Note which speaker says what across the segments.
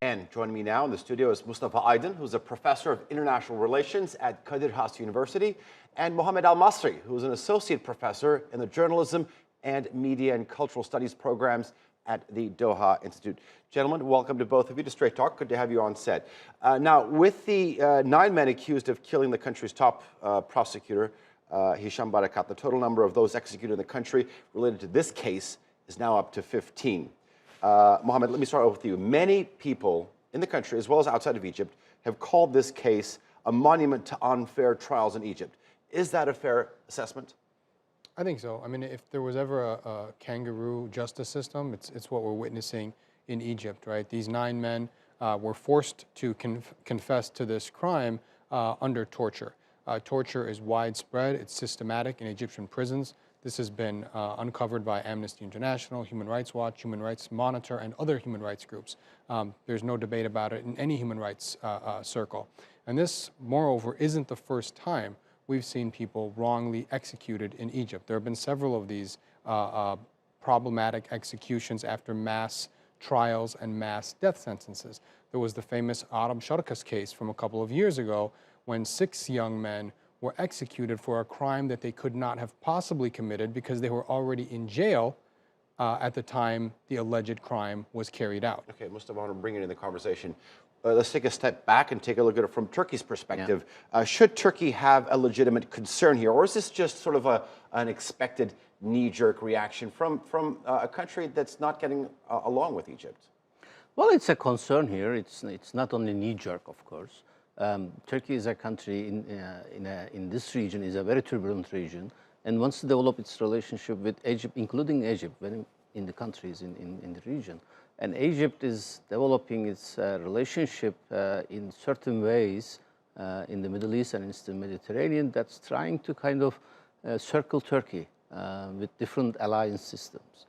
Speaker 1: And joining me now in the studio is Mustafa Aydin, who's a professor of international relations at Kadir Has University, and Mohamad Elmasry, who's an associate professor in the journalism and media and cultural studies programs at the Doha Institute. Gentlemen, welcome to both of you to Straight Talk. Good to have you on set. Now, with the 9 men accused of killing the country's top prosecutor, Hisham Barakat, the total number of those executed in the country related to this case is now up to 15. Mohamad, let me start off with you. Many people in the country, as well as outside of Egypt, have called this case a monument to unfair trials in Egypt. Is that a fair assessment?
Speaker 2: I think so. I mean, if there was ever a kangaroo justice system, it's what we're witnessing in Egypt, right? These 9 men were forced to confess to this crime under torture. Torture is widespread. It's systematic in Egyptian prisons. This has been uncovered by Amnesty International, Human Rights Watch, Human Rights Monitor, and other human rights groups. There's no debate about it in any human rights circle. And this, moreover, isn't the first time we've seen people wrongly executed in Egypt. There have been several of these problematic executions after mass trials and mass death sentences. There was the famous Arab Sharkas case from a couple of years ago when 6 young men were executed for a crime that they could not have possibly committed because they were already in jail at the time the alleged crime was carried out.
Speaker 1: Okay, Mustafa, I want to bring it in the conversation. Let's take a step back and take a look at it from Turkey's perspective. Yeah. Should Turkey have a legitimate concern here, or is this just sort of an expected knee-jerk reaction from a country that's not getting along with Egypt?
Speaker 3: Well, it's a concern here. It's not only knee-jerk, of course. Turkey is a country in this region, is a very turbulent region, and wants to develop its relationship with Egypt, including Egypt, in the countries in the region. And Egypt is developing its relationship in certain ways in the Middle East and in the Mediterranean that's trying to kind of circle Turkey with different alliance systems.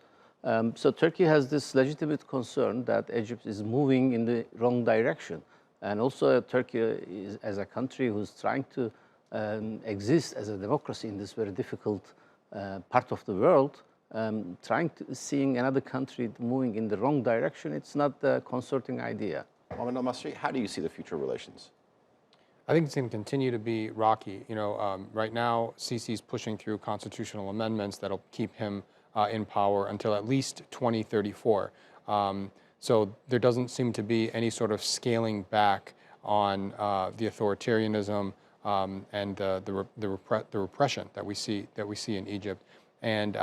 Speaker 3: So Turkey has this legitimate concern that Egypt is moving in the wrong direction. And also Turkey is, as a country who's trying to exist as a democracy in this very difficult part of the world, seeing another country moving in the wrong direction, it's not a concerting idea.
Speaker 1: Mohamad Elmasry, how do you see the future relations?
Speaker 2: I think it's going to continue to be rocky. You know, right now, Sisi's pushing through constitutional amendments that'll keep him in power until at least 2034. So there doesn't seem to be any sort of scaling back on the authoritarianism and the repression that we see in Egypt. And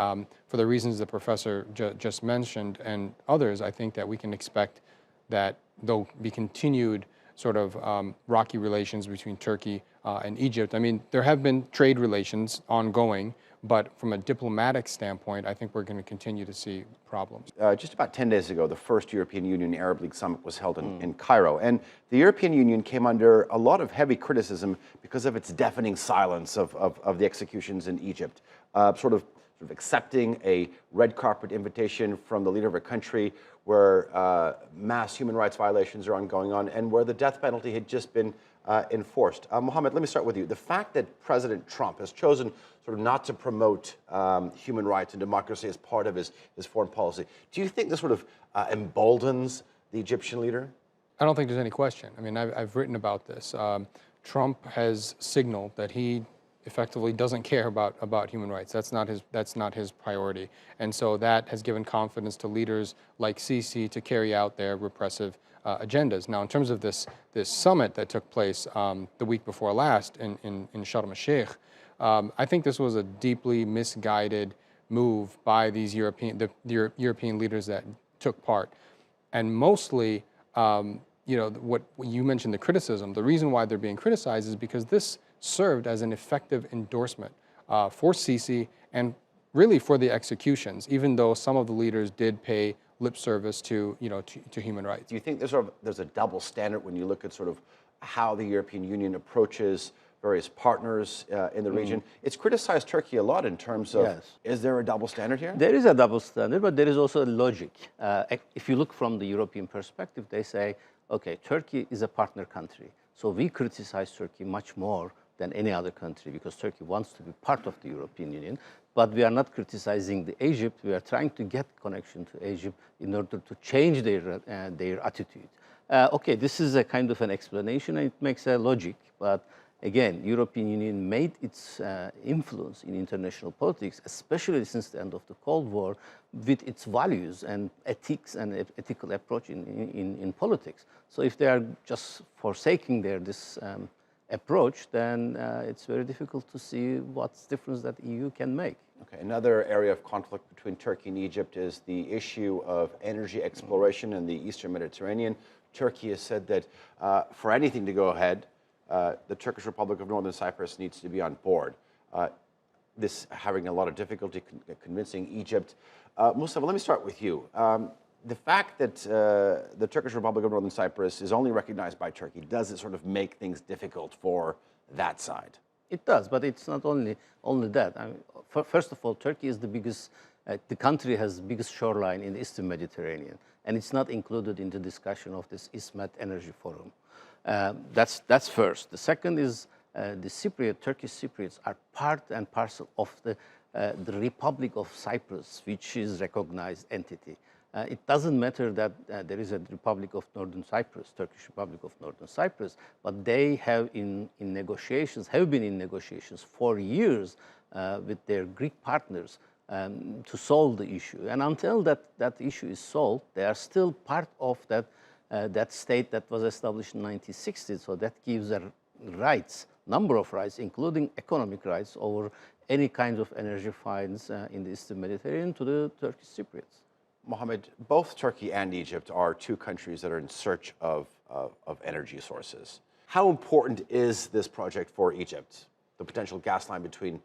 Speaker 2: for the reasons the professor just mentioned and others, I think that we can expect that there'll be continued sort of rocky relations between Turkey and Egypt. I mean, there have been trade relations ongoing, but from a diplomatic standpoint, I think we're going to continue to see problems.
Speaker 1: Just about 10 days ago, the first European Union Arab League summit was held in Cairo. And the European Union came under a lot of heavy criticism because of its deafening silence of the executions in Egypt. Sort of accepting a red carpet invitation from the leader of a country where mass human rights violations are going on and where the death penalty had just been enforced. Mohamad, let me start with you. The fact that President Trump has chosen sort of not to promote human rights and democracy as part of his foreign policy, do you think this sort of emboldens the Egyptian leader?
Speaker 2: I don't think there's any question. I mean, I've written about this. Trump has signaled that he effectively doesn't care about human rights. That's not his priority. And so that has given confidence to leaders like Sisi to carry out their repressive agendas. Now, in terms of this summit that took place the week before last in Sharm el-Sheikh, I think this was a deeply misguided move by these European leaders that took part. And mostly, you know, what you mentioned, the criticism, the reason why they're being criticized is because this served as an effective endorsement for Sisi and really for the executions, even though some of the leaders did pay lip service to human rights.
Speaker 1: Do you think there's a double standard when you look at sort of how the European Union approaches various partners in the region? It's criticized Turkey a lot in terms of, is there a double standard here?
Speaker 3: There is a double standard, but there is also a logic. If you look from the European perspective, they say, okay, Turkey is a partner country, so we criticize Turkey much more than any other country because Turkey wants to be part of the European Union. But we are not criticizing Egypt. We are trying to get connection to Egypt in order to change their attitude. Okay, this is a kind of an explanation, and it makes a logic. But again, European Union made its influence in international politics, especially since the end of the Cold War, with its values and ethics and ethical approach in politics. So if they are just forsaking this approach, then it's very difficult to see what difference that EU can make.
Speaker 1: Okay, another area of conflict between Turkey and Egypt is the issue of energy exploration in the Eastern Mediterranean. Turkey has said that for anything to go ahead, the Turkish Republic of Northern Cyprus needs to be on board. This having a lot of difficulty convincing Egypt. Mustafa, let me start with you. The fact that the Turkish Republic of Northern Cyprus is only recognized by Turkey, does it sort of make things difficult for that side?
Speaker 3: It does, but it's not only that. I mean, first of all, Turkey is the biggest, the country has the biggest shoreline in the Eastern Mediterranean, and it's not included in the discussion of this ISMET Energy Forum. That's first. The second is the Turkish Cypriots are part and parcel of the Republic of Cyprus, which is recognized entity. It doesn't matter that there is a Republic of Northern Cyprus, Turkish Republic of Northern Cyprus, but they have been in negotiations for years with their Greek partners to solve the issue. And until that issue is solved, they are still part of that state that was established in 1960. So that gives them rights, number of rights, including economic rights over any kind of energy finds in the Eastern Mediterranean to the Turkish Cypriots.
Speaker 1: Mohamad, both Turkey and Egypt are two countries that are in search of energy sources. How important is this project for Egypt, the potential gas line between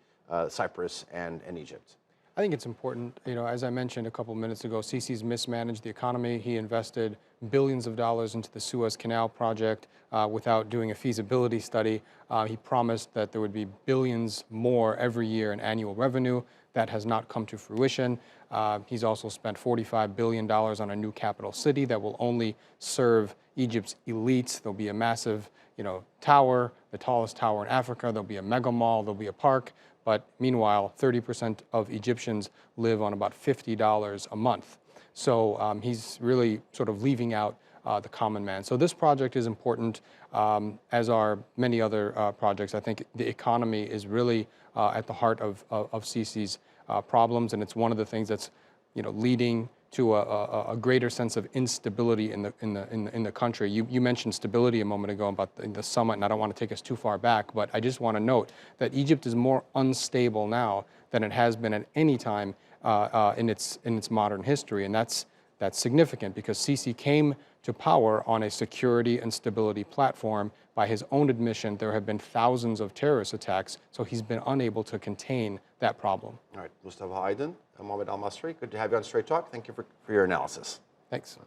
Speaker 1: Cyprus and Egypt?
Speaker 2: I think it's important. You know, as I mentioned a couple of minutes ago, Sisi's mismanaged the economy. He invested billions of dollars into the Suez Canal project without doing a feasibility study. He promised that there would be billions more every year in annual revenue. That has not come to fruition. He's also spent $45 billion on a new capital city that will only serve Egypt's elites. There'll be a massive, tower, the tallest tower in Africa. There'll be a mega mall. There'll be a park. But meanwhile, 30% of Egyptians live on about $50 a month. So he's really sort of leaving out the common man. So this project is important, as are many other projects. I think the economy is really at the heart of Sisi's problems, and it's one of the things that's leading to a greater sense of instability in the country. You mentioned stability a moment ago about the summit, and I don't want to take us too far back, but I just want to note that Egypt is more unstable now than it has been at any time in its modern history, and that's significant because Sisi came to power on a security and stability platform. By his own admission, there have been thousands of terrorist attacks, so he's been unable to contain that problem.
Speaker 1: All right, Mustafa Aydin and Mohamad Elmasry, good to have you on Straight Talk. Thank you for your analysis.
Speaker 2: Thanks.